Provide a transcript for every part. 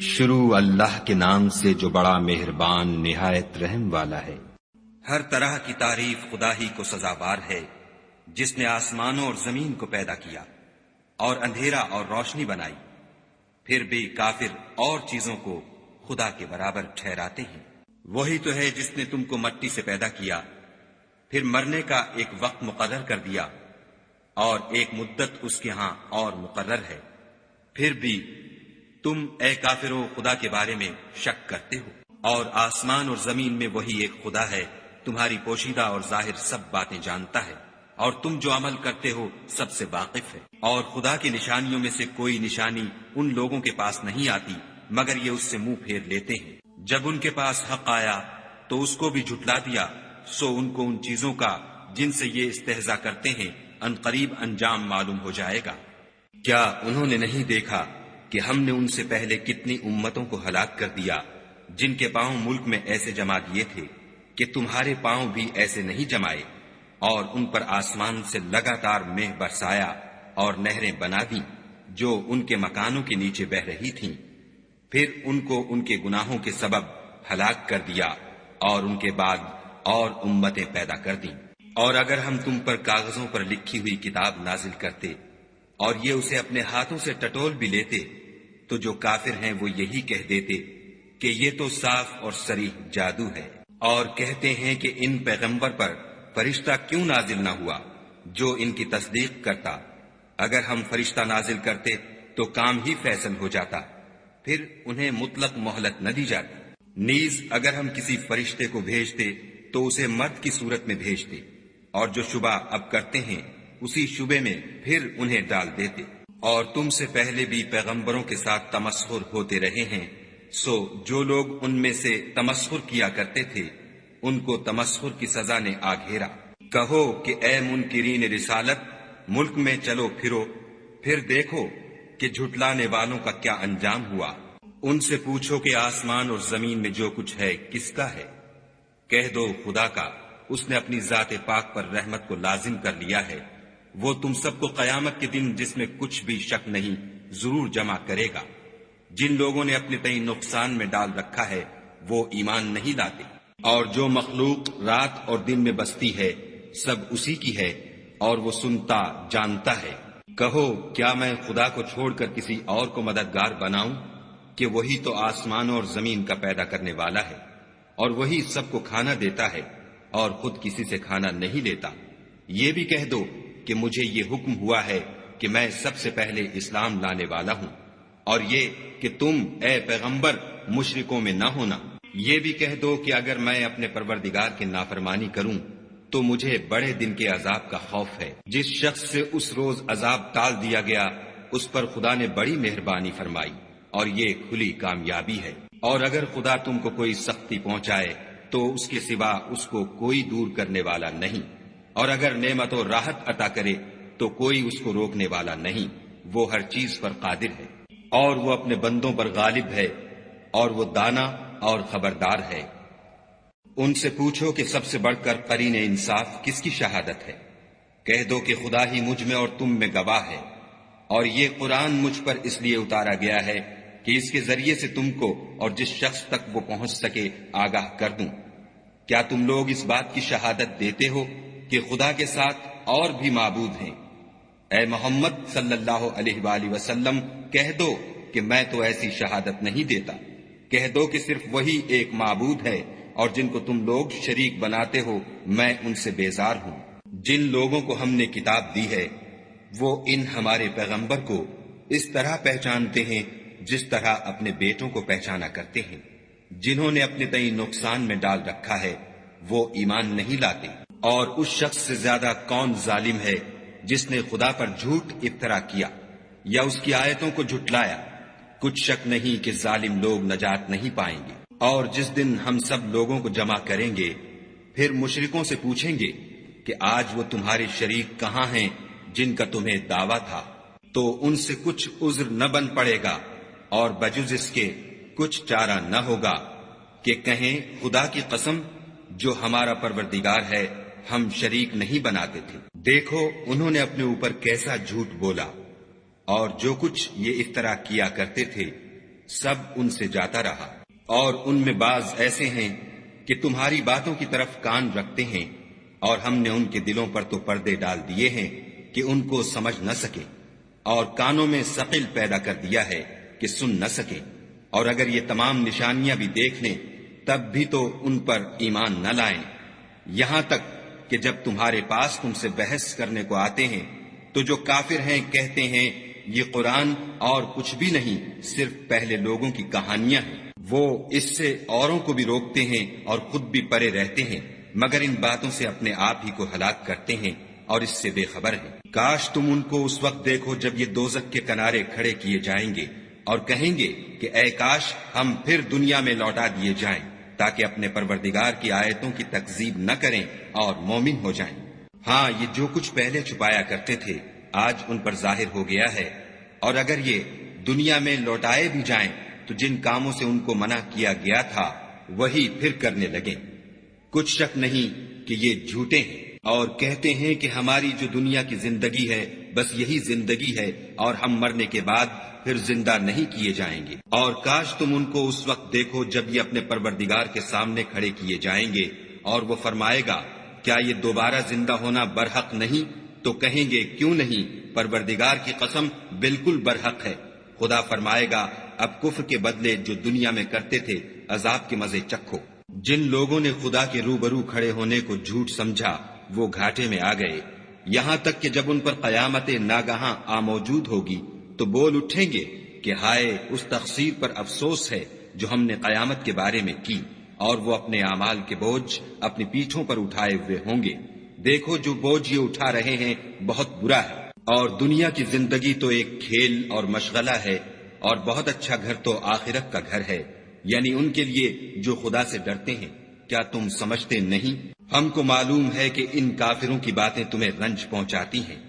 شروع اللہ کے نام سے جو بڑا مہربان نہایت رحم والا ہے۔ ہر طرح کی تعریف خدا ہی کو سزاوار ہے، جس نے آسمانوں اور زمین کو پیدا کیا اور اندھیرا اور روشنی بنائی۔ پھر بھی کافر اور چیزوں کو خدا کے برابر ٹھہراتے ہیں۔ وہی تو ہے جس نے تم کو مٹی سے پیدا کیا، پھر مرنے کا ایک وقت مقرر کر دیا اور ایک مدت اس کے ہاں اور مقرر ہے۔ پھر بھی تم اے کافرو خدا کے بارے میں شک کرتے ہو، اور آسمان اور زمین میں وہی ایک خدا ہے، تمہاری پوشیدہ اور ظاہر سب باتیں جانتا ہے، اور تم جو عمل کرتے ہو سب سے واقف ہے۔ اور خدا کی نشانیوں میں سے کوئی نشانی ان لوگوں کے پاس نہیں آتی مگر یہ اس سے منہ پھیر لیتے ہیں۔ جب ان کے پاس حق آیا تو اس کو بھی جھٹلا دیا، سو ان کو ان چیزوں کا جن سے یہ استہزاء کرتے ہیں ان قریب انجام معلوم ہو جائے گا۔ کیا انہوں نے نہیں دیکھا کہ ہم نے ان سے پہلے کتنی امتوں کو ہلاک کر دیا جن کے پاؤں ملک میں ایسے جما دیے تھے کہ تمہارے پاؤں بھی ایسے نہیں جمائے، اور ان پر آسمان سے لگاتار مہ برسایا اور نہریں بنا دیں جو ان کے مکانوں کے نیچے بہ رہی تھیں۔ پھر ان کو ان کے گناہوں کے سبب ہلاک کر دیا اور ان کے بعد اور امتیں پیدا کر دیں۔ اور اگر ہم تم پر کاغذوں پر لکھی ہوئی کتاب نازل کرتے اور یہ اسے اپنے ہاتھوں سے ٹٹول بھی لیتے تو جو کافر ہیں وہ یہی کہہ دیتے کہ یہ تو صاف اور صریح جادو ہے، اور کہتے ہیں کہ ان پیغمبر پر فرشتہ کیوں نازل نہ ہوا جو ان کی تصدیق کرتا۔ اگر ہم فرشتہ نازل کرتے تو کام ہی فیصل ہو جاتا، پھر انہیں مطلق مہلت نہ دی جاتی۔ نیز اگر ہم کسی فرشتے کو بھیجتے تو اسے مرد کی صورت میں بھیجتے، اور جو شبہ اب کرتے ہیں اسی شبے میں پھر انہیں ڈال دیتے۔ اور تم سے پہلے بھی پیغمبروں کے ساتھ تمسخر ہوتے رہے ہیں، سو جو لوگ ان میں سے تمسخر کیا کرتے تھے ان کو تمسخر کی سزا نے آ گھیرا۔ کہو کہ اے منکرین رسالت، ملک میں چلو پھرو، پھر دیکھو کہ جھٹلانے والوں کا کیا انجام ہوا۔ ان سے پوچھو کہ آسمان اور زمین میں جو کچھ ہے کس کا ہے؟ کہہ دو خدا کا، اس نے اپنی ذات پاک پر رحمت کو لازم کر لیا ہے۔ وہ تم سب کو قیامت کے دن جس میں کچھ بھی شک نہیں ضرور جمع کرے گا۔ جن لوگوں نے اپنے تئیں نقصان میں ڈال رکھا ہے وہ ایمان نہیں لاتے، اور جو مخلوق رات اور دن میں بستی ہے سب اسی کی ہے، اور وہ سنتا جانتا ہے۔ کہو کیا میں خدا کو چھوڑ کر کسی اور کو مددگار بناؤں کہ وہی تو آسمانوں اور زمین کا پیدا کرنے والا ہے، اور وہی سب کو کھانا دیتا ہے اور خود کسی سے کھانا نہیں لیتا۔ یہ بھی کہہ دو کہ مجھے یہ حکم ہوا ہے کہ میں سب سے پہلے اسلام لانے والا ہوں، اور یہ کہ تم اے پیغمبر مشرکوں میں نہ ہونا۔ یہ بھی کہہ دو کہ اگر میں اپنے پروردگار کی نافرمانی کروں تو مجھے بڑے دن کے عذاب کا خوف ہے۔ جس شخص سے اس روز عذاب ٹال دیا گیا اس پر خدا نے بڑی مہربانی فرمائی، اور یہ کھلی کامیابی ہے۔ اور اگر خدا تم کو کوئی سختی پہنچائے تو اس کے سوا اس کو کوئی دور کرنے والا نہیں، اور اگر نعمت و راحت عطا کرے تو کوئی اس کو روکنے والا نہیں۔ وہ ہر چیز پر قادر ہے، اور وہ اپنے بندوں پر غالب ہے، اور وہ دانا اور خبردار ہے۔ ان سے پوچھو کہ سب سے بڑھ کر قرین انصاف کس کی شہادت ہے؟ کہہ دو کہ خدا ہی مجھ میں اور تم میں گواہ ہے، اور یہ قرآن مجھ پر اس لیے اتارا گیا ہے کہ اس کے ذریعے سے تم کو اور جس شخص تک وہ پہنچ سکے آگاہ کر دوں۔ کیا تم لوگ اس بات کی شہادت دیتے ہو کہ خدا کے ساتھ اور بھی معبود ہیں؟ اے محمد صلی اللہ علیہ وآلہ وسلم کہہ دو کہ میں تو ایسی شہادت نہیں دیتا۔ کہہ دو کہ صرف وہی ایک معبود ہے، اور جن کو تم لوگ شریک بناتے ہو میں ان سے بیزار ہوں۔ جن لوگوں کو ہم نے کتاب دی ہے وہ ان ہمارے پیغمبر کو اس طرح پہچانتے ہیں جس طرح اپنے بیٹوں کو پہچانا کرتے ہیں۔ جنہوں نے اپنے تئیں نقصان میں ڈال رکھا ہے وہ ایمان نہیں لاتے۔ اور اس شخص سے زیادہ کون ظالم ہے جس نے خدا پر جھوٹ افطرا کیا یا اس کی آیتوں کو جھٹلایا؟ کچھ شک نہیں کہ ظالم لوگ نجات نہیں پائیں گے۔ اور جس دن ہم سب لوگوں کو جمع کریں گے پھر مشرکوں سے پوچھیں گے کہ آج وہ تمہارے شریک کہاں ہیں جن کا تمہیں دعویٰ تھا؟ تو ان سے کچھ عذر نہ بن پڑے گا، اور بجز اس کے کچھ چارہ نہ ہوگا کہ کہیں خدا کی قسم جو ہمارا پروردگار ہے ہم شریک نہیں بناتے تھے۔ دیکھو انہوں نے اپنے اوپر کیسا جھوٹ بولا، اور جو کچھ یہ افطرا کیا کرتے تھے سب ان سے جاتا رہا، اور ان میں بعض ایسے ہیں کہ تمہاری باتوں کی طرف کان رکھتے ہیں، اور ہم نے ان کے دلوں پر تو پردے ڈال دیے ہیں کہ ان کو سمجھ نہ سکے، اور کانوں میں ثقل پیدا کر دیا ہے کہ سن نہ سکے، اور اگر یہ تمام نشانیاں بھی دیکھ لیں تب بھی تو ان پر ایمان نہ لائیں، یہاں تک کہ جب تمہارے پاس تم سے بحث کرنے کو آتے ہیں تو جو کافر ہیں کہتے ہیں یہ قرآن اور کچھ بھی نہیں، صرف پہلے لوگوں کی کہانیاں ہیں۔ وہ اس سے اوروں کو بھی روکتے ہیں اور خود بھی پرے رہتے ہیں، مگر ان باتوں سے اپنے آپ ہی کو ہلاک کرتے ہیں اور اس سے بے خبر ہیں۔ کاش تم ان کو اس وقت دیکھو جب یہ دوزخ کے کنارے کھڑے کیے جائیں گے اور کہیں گے کہ اے کاش ہم پھر دنیا میں لوٹا دیے جائیں تاکہ اپنے پروردگار کی آیتوں کی تکذیب نہ کریں اور مومن ہو جائیں۔ ہاں، یہ جو کچھ پہلے چھپایا کرتے تھے آج ان پر ظاہر ہو گیا ہے، اور اگر یہ دنیا میں لوٹائے بھی جائیں تو جن کاموں سے ان کو منع کیا گیا تھا وہی پھر کرنے لگیں۔ کچھ شک نہیں کہ یہ جھوٹے ہیں اور کہتے ہیں کہ ہماری جو دنیا کی زندگی ہے بس یہی زندگی ہے اور ہم مرنے کے بعد پھر زندہ نہیں کیے جائیں گے۔ اور کاش تم ان کو اس وقت دیکھو جب یہ اپنے پروردگار کے سامنے کھڑے کیے جائیں گے اور وہ فرمائے گا کیا یہ دوبارہ زندہ ہونا برحق نہیں؟ تو کہیں گے کیوں نہیں، پروردگار کی قسم بالکل برحق ہے۔ خدا فرمائے گا اب کفر کے بدلے جو دنیا میں کرتے تھے عذاب کے مزے چکھو۔ جن لوگوں نے خدا کے روبرو کھڑے ہونے کو جھوٹ سمجھا وہ گھاٹے میں آ گئے، یہاں تک کہ جب ان پر قیامت ناگہاں آ موجود ہوگی تو بول اٹھیں گے کہ ہائے اس تقصیر پر افسوس ہے جو ہم نے قیامت کے بارے میں کی، اور وہ اپنے اعمال کے بوجھ اپنی پیٹھوں پر اٹھائے ہوئے ہوں گے۔ دیکھو جو بوجھ یہ اٹھا رہے ہیں بہت برا ہے، اور دنیا کی زندگی تو ایک کھیل اور مشغلہ ہے، اور بہت اچھا گھر تو آخرت کا گھر ہے، یعنی ان کے لیے جو خدا سے ڈرتے ہیں۔ کیا تم سمجھتے نہیں؟ ہم کو معلوم ہے کہ ان کافروں کی باتیں تمہیں رنج پہنچاتی ہیں،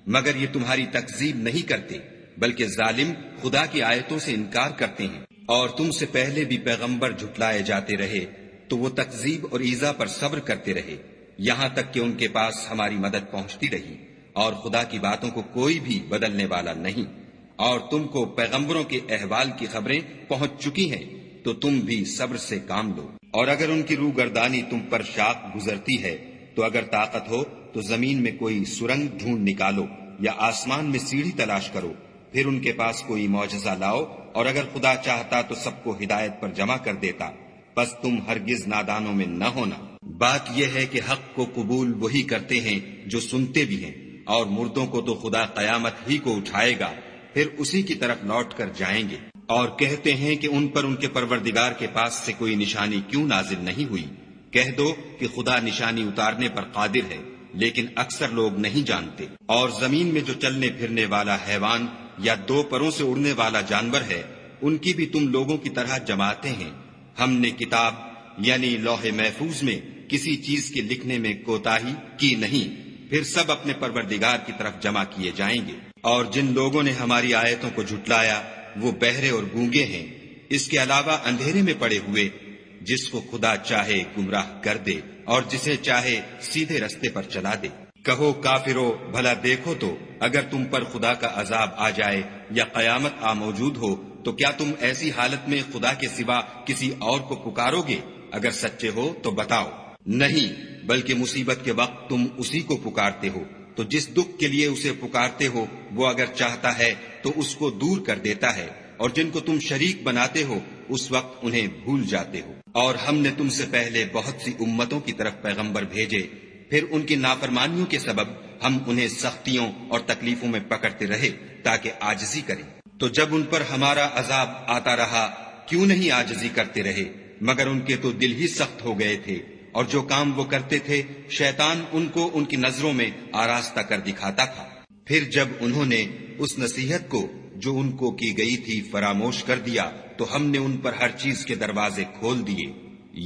مگر یہ تمہاری تکذیب نہیں کرتے، بلکہ ظالم خدا کی آیتوں سے انکار کرتے ہیں۔ اور تم سے پہلے بھی پیغمبر جھٹلائے جاتے رہے تو وہ تکذیب اور ایذا پر صبر کرتے رہے، یہاں تک کہ ان کے پاس ہماری مدد پہنچتی رہی، اور خدا کی باتوں کو کوئی بھی بدلنے والا نہیں۔ اور تم کو پیغمبروں کے احوال کی خبریں پہنچ چکی ہیں تو تم بھی صبر سے کام لو۔ اور اگر ان کی روگردانی تم پر شاق گزرتی ہے تو اگر طاقت ہو تو زمین میں کوئی سرنگ ڈھونڈ نکالو یا آسمان میں سیڑھی تلاش کرو، پھر ان کے پاس کوئی معجزہ لاؤ، اور اگر خدا چاہتا تو سب کو ہدایت پر جمع کر دیتا، بس تم ہرگز نادانوں میں نہ ہونا۔ بات یہ ہے کہ حق کو قبول وہی کرتے ہیں جو سنتے بھی ہیں، اور مردوں کو تو خدا قیامت ہی کو اٹھائے گا، پھر اسی کی طرف لوٹ کر جائیں گے۔ اور کہتے ہیں کہ ان پر ان کے پروردگار کے پاس سے کوئی نشانی کیوں نازل نہیں ہوئی؟ کہہ دو کہ خدا نشانی اتارنے پر قادر ہے، لیکن اکثر لوگ نہیں جانتے۔ اور زمین میں جو چلنے پھرنے والا حیوان یا دو پروں سے اڑنے والا جانور ہے ان کی بھی تم لوگوں کی طرح جماعتیں ہیں۔ ہم نے کتاب یعنی لوح محفوظ میں کسی چیز کے لکھنے میں کوتاہی کی نہیں، پھر سب اپنے پروردگار کی طرف جمع کیے جائیں گے۔ اور جن لوگوں نے ہماری آیتوں کو جھٹلایا وہ بہرے اور گونگے ہیں، اس کے علاوہ اندھیرے میں پڑے ہوئے، جس کو خدا چاہے گمراہ کر دے اور جسے چاہے سیدھے رستے پر چلا دے۔ کہو کافرو بھلا دیکھو تو اگر تم پر خدا کا عذاب آ جائے یا قیامت آ موجود ہو تو کیا تم ایسی حالت میں خدا کے سوا کسی اور کو پکارو گے؟ اگر سچے ہو تو بتاؤ۔ نہیں، بلکہ مصیبت کے وقت تم اسی کو پکارتے ہو، تو جس دکھ کے لیے اسے پکارتے ہو وہ اگر چاہتا ہے تو اس کو دور کر دیتا ہے، اور جن کو تم شریک بناتے ہو اس وقت انہیں بھول جاتے ہو۔ اور ہم نے تم سے پہلے بہت سی امتوں کی طرف پیغمبر بھیجے، پھر ان کی نافرمانیوں کے سبب ہم انہیں سختیوں اور تکلیفوں میں پکڑتے رہے تاکہ عاجزی کریں۔ تو جب ان پر ہمارا عذاب آتا رہا کیوں نہیں عاجزی کرتے رہے؟ مگر ان کے تو دل ہی سخت ہو گئے تھے، اور جو کام وہ کرتے تھے شیطان ان کو ان کی نظروں میں آراستہ کر دکھاتا تھا۔ پھر جب انہوں نے اس نصیحت کو جو ان کو کی گئی تھی فراموش کر دیا تو ہم نے ان پر ہر چیز کے دروازے کھول دیے،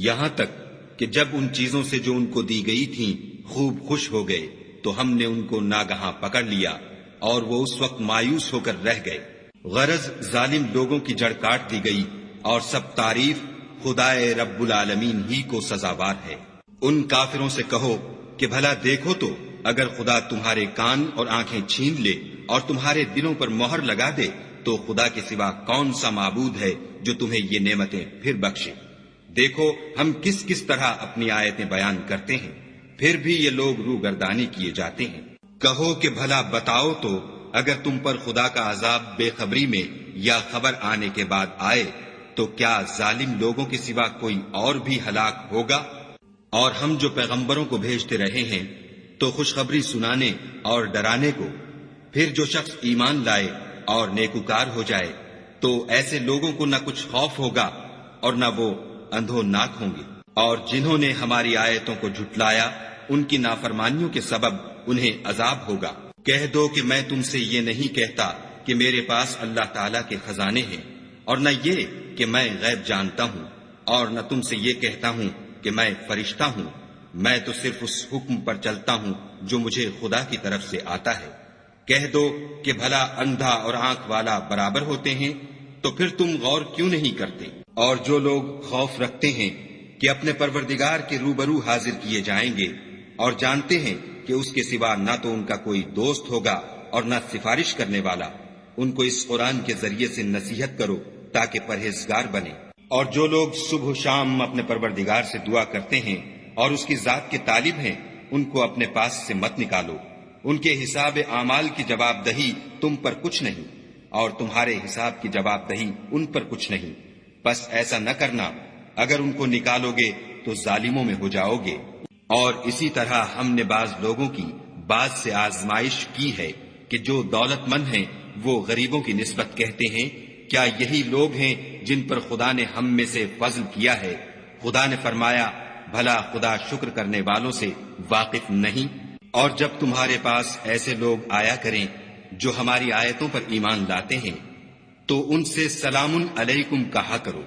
یہاں تک کہ جب ان چیزوں سے جو ان کو دی گئی تھیں خوب خوش ہو گئے تو ہم نے ان کو ناگہاں پکڑ لیا، اور وہ اس وقت مایوس ہو کر رہ گئے۔ غرض ظالم لوگوں کی جڑ کاٹ دی گئی، اور سب تعریف خدائے رب العالمین ہی کو سزاوار ہے۔ ان کافروں سے کہو کہ بھلا دیکھو تو اگر خدا تمہارے کان اور آنکھیں چھین لے اور تمہارے دلوں پر مہر لگا دے تو خدا کے سوا کون سا معبود ہے جو تمہیں یہ نعمتیں پھر بخشے؟ دیکھو ہم کس کس طرح اپنی آیتیں بیان کرتے ہیں، پھر بھی یہ لوگ روگردانی کیے جاتے ہیں۔ کہو کہ بھلا بتاؤ تو، اگر تم پر خدا کا عذاب بے خبری میں یا خبر آنے کے بعد آئے تو کیا ظالم لوگوں کے سوا کوئی اور بھی ہلاک ہوگا؟ اور ہم جو پیغمبروں کو بھیجتے رہے ہیں تو خوشخبری سنانے اور ڈرانے کو، پھر جو شخص ایمان لائے اور نیکوکار ہو جائے تو ایسے لوگوں کو نہ کچھ خوف ہوگا اور نہ وہ اندھو ناک ہوں گے۔ اور جنہوں نے ہماری آیتوں کو جھٹلایا ان کی نافرمانیوں کے سبب انہیں عذاب ہوگا۔ کہہ دو کہ میں تم سے یہ نہیں کہتا کہ میرے پاس اللہ تعالیٰ کے خزانے ہیں، اور نہ یہ کہ میں غیب جانتا ہوں، اور نہ تم سے یہ کہتا ہوں کہ میں فرشتہ ہوں۔ میں تو صرف اس حکم پر چلتا ہوں جو مجھے خدا کی طرف سے آتا ہے۔ کہہ دو کہ بھلا اندھا اور آنکھ والا برابر ہوتے ہیں؟ تو پھر تم غور کیوں نہیں کرتے؟ اور جو لوگ خوف رکھتے ہیں کہ اپنے پروردگار کے روبرو حاضر کیے جائیں گے اور جانتے ہیں کہ اس کے سوا نہ تو ان کا کوئی دوست ہوگا اور نہ سفارش کرنے والا، ان کو اس قرآن کے ذریعے سے نصیحت کرو تاکہ پرہیزگار بنے۔ اور جو لوگ صبح و شام اپنے پروردگار سے دعا کرتے ہیں اور اس کی ذات کے طالب ہیں، ان کو اپنے پاس سے مت نکالو۔ ان کے حساب اعمال کی جواب دہی تم پر کچھ نہیں، اور تمہارے حساب کی جواب دہی ان پر کچھ نہیں۔ بس ایسا نہ کرنا، اگر ان کو نکالو گے تو ظالموں میں ہو جاؤ گے۔ اور اسی طرح ہم نے بعض لوگوں کی بعض سے آزمائش کی ہے کہ جو دولت مند ہیں وہ غریبوں کی نسبت کہتے ہیں کیا یہی لوگ ہیں جن پر خدا نے ہم میں سے فضل کیا ہے؟ خدا نے فرمایا بھلا خدا شکر کرنے والوں سے واقف نہیں؟ اور جب تمہارے پاس ایسے لوگ آیا کریں جو ہماری آیتوں پر ایمان لاتے ہیں تو ان سے سلام علیکم کہا کرو۔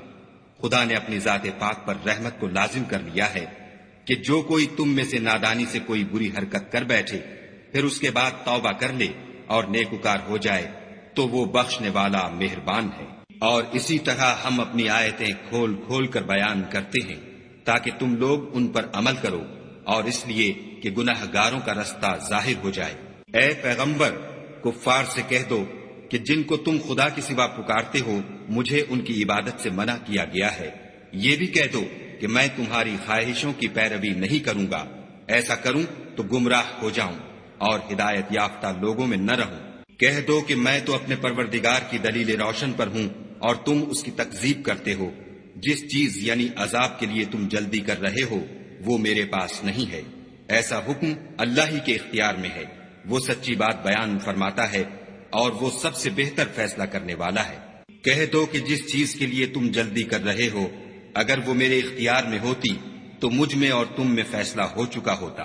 خدا نے اپنی ذات پاک پر رحمت کو لازم کر لیا ہے کہ جو کوئی تم میں سے نادانی سے کوئی بری حرکت کر بیٹھے پھر اس کے بعد توبہ کر لے اور نیکوکار ہو جائے تو وہ بخشنے والا مہربان ہے۔ اور اسی طرح ہم اپنی آیتیں کھول کھول کر بیان کرتے ہیں تاکہ تم لوگ ان پر عمل کرو، اور اس لیے کہ گناہ گاروں کا رستہ ظاہر ہو جائے۔ اے پیغمبر، کفار سے کہہ دو کہ جن کو تم خدا کے سوا پکارتے ہو مجھے ان کی عبادت سے منع کیا گیا ہے۔ یہ بھی کہہ دو کہ میں تمہاری خواہشوں کی پیروی نہیں کروں گا، ایسا کروں تو گمراہ ہو جاؤں اور ہدایت یافتہ لوگوں میں نہ رہوں۔ کہہ دو کہ میں تو اپنے پروردگار کی دلیل روشن پر ہوں اور تم اس کی تکذیب کرتے ہو۔ جس چیز یعنی عذاب کے لیے تم جلدی کر رہے ہو وہ میرے پاس نہیں ہے، ایسا حکم اللہ ہی کے اختیار میں ہے۔ وہ سچی بات بیان فرماتا ہے اور وہ سب سے بہتر فیصلہ کرنے والا ہے۔ کہہ دو کہ جس چیز کے لیے تم جلدی کر رہے ہو اگر وہ میرے اختیار میں ہوتی تو مجھ میں اور تم میں فیصلہ ہو چکا ہوتا،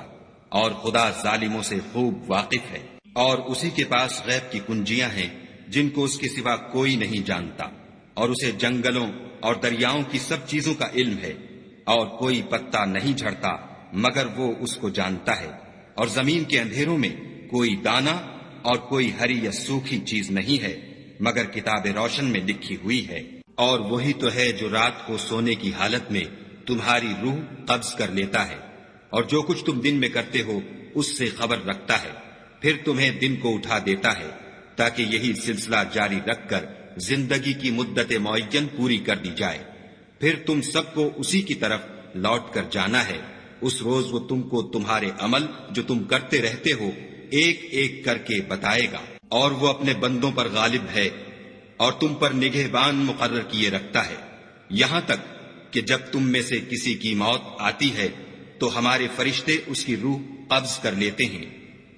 اور خدا ظالموں سے خوب واقف ہے۔ اور اسی کے پاس غیب کی کنجیاں ہیں جن کو اس کے سوا کوئی نہیں جانتا، اور اسے جنگلوں اور دریاؤں کی سب چیزوں کا علم ہے، اور کوئی پتا نہیں جھڑتا مگر وہ اس کو جانتا ہے، اور زمین کے اندھیروں میں کوئی دانہ اور کوئی ہری یا سوکھی چیز نہیں ہے مگر کتاب روشن میں لکھی ہوئی ہے۔ اور وہی تو ہے جو رات کو سونے کی حالت میں تمہاری روح قبض کر لیتا ہے، اور جو کچھ تم دن میں کرتے ہو اس سے خبر رکھتا ہے، پھر تمہیں دن کو اٹھا دیتا ہے تاکہ یہی سلسلہ جاری رکھ کر زندگی کی مدت معین پوری کر دی جائے۔ پھر تم سب کو اسی کی طرف لوٹ کر جانا ہے۔ اس روز وہ تم کو تمہارے عمل جو تم کرتے رہتے ہو ایک ایک کر کے بتائے گا، اور وہ اپنے بندوں پر غالب ہے اور تم پر نگہبان مقرر کیے رکھتا ہے، یہاں تک کہ جب تم میں سے کسی کی موت آتی ہے تو ہمارے فرشتے اس کی روح قبض کر لیتے ہیں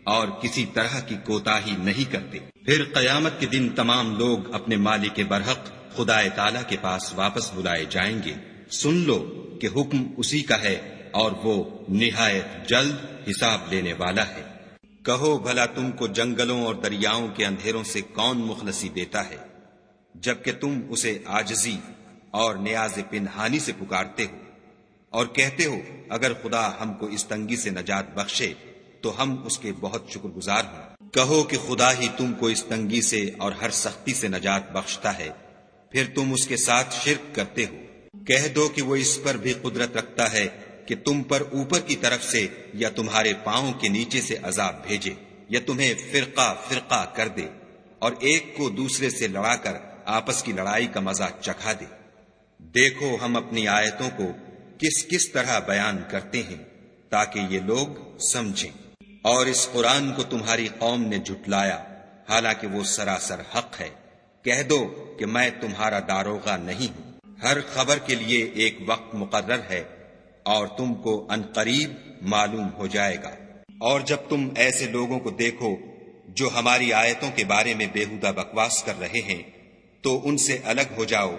اور کسی طرح کی کوتاہی نہیں کرتے۔ پھر قیامت کے دن تمام لوگ اپنے مالک برحق خدا تعالی کے پاس واپس بلائے جائیں گے۔ سن لو کہ حکم اسی کا ہے اور وہ نہایت جلد حساب لینے والا ہے۔ کہو بھلا تم کو جنگلوں اور دریاؤں کے اندھیروں سے کون مخلصی دیتا ہے جبکہ تم اسے عاجزی اور نیاز پنہانی سے پکارتے ہو، اور کہتے ہو اگر خدا ہم کو اس تنگی سے نجات بخشے تو ہم اس کے بہت شکر گزار ہوں۔ کہو کہ خدا ہی تم کو اس تنگی سے اور ہر سختی سے نجات بخشتا ہے، پھر تم اس کے ساتھ شرک کرتے ہو۔ کہہ دو کہ وہ اس پر بھی قدرت رکھتا ہے کہ تم پر اوپر کی طرف سے یا تمہارے پاؤں کے نیچے سے عذاب بھیجے، یا تمہیں فرقہ فرقہ کر دے، اور ایک کو دوسرے سے لڑا کر آپس کی لڑائی کا مزہ چکھا دے۔ دیکھو ہم اپنی آیتوں کو کس کس طرح بیان کرتے ہیں تاکہ یہ لوگ سمجھیں۔ اور اس قرآن کو تمہاری قوم نے جھٹلایا حالانکہ وہ سراسر حق ہے۔ کہہ دو کہ میں تمہارا داروغہ نہیں ہوں۔ ہر خبر کے لیے ایک وقت مقرر ہے اور تم کو عنقریب معلوم ہو جائے گا۔ اور جب تم ایسے لوگوں کو دیکھو جو ہماری آیتوں کے بارے میں بےہودہ بکواس کر رہے ہیں تو ان سے الگ ہو جاؤ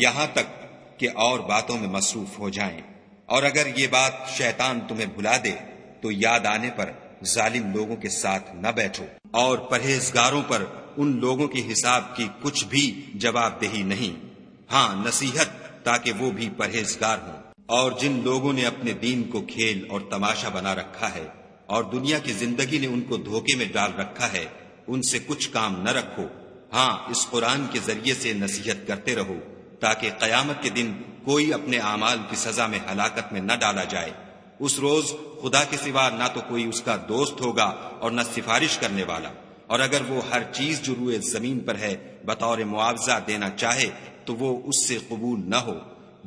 یہاں تک کہ اور باتوں میں مصروف ہو جائیں۔ اور اگر یہ بات شیطان تمہیں بھلا دے تو یاد آنے پر ظالم لوگوں کے ساتھ نہ بیٹھو، اور پرہیزگاروں پر ان لوگوں کے حساب کی کچھ بھی جواب دہی نہیں، ہاں نصیحت تاکہ وہ بھی پرہیزگار ہوں۔ اور جن لوگوں نے اپنے دین کو کھیل اور تماشا بنا رکھا ہے اور دنیا کی زندگی نے ان کو دھوکے میں ڈال رکھا ہے، ان سے کچھ کام نہ رکھو، ہاں اس قرآن کے ذریعے سے نصیحت کرتے رہو تاکہ قیامت کے دن کوئی اپنے اعمال کی سزا میں ہلاکت میں نہ ڈالا جائے۔ اس روز خدا کے سوا نہ تو کوئی اس کا دوست ہوگا اور نہ سفارش کرنے والا، اور اگر وہ ہر چیز جو روئے زمین پر ہے بطور معاوضہ دینا چاہے تو وہ اس سے قبول نہ ہو۔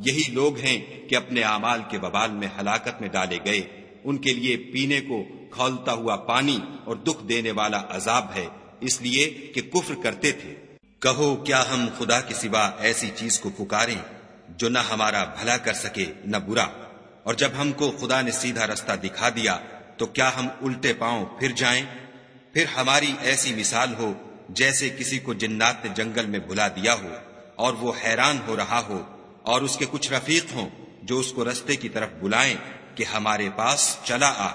یہی لوگ ہیں کہ اپنے اعمال کے وبال میں ہلاکت میں ڈالے گئے، ان کے لیے پینے کو کھولتا ہوا پانی اور دکھ دینے والا عذاب ہے، اس لیے کہ کفر کرتے تھے۔ کہو کیا ہم خدا کے سوا ایسی چیز کو پکاریں جو نہ ہمارا بھلا کر سکے نہ برا؟ اور جب ہم کو خدا نے سیدھا رستہ دکھا دیا تو کیا ہم الٹے پاؤں پھر جائیں؟ پھر ہماری ایسی مثال ہو جیسے کسی کو جنات نے جنگل میں بھلا دیا ہو اور وہ حیران ہو رہا ہو، اور اس کے کچھ رفیق ہوں جو اس کو رستے کی طرف بلائیں کہ ہمارے پاس چلا آ۔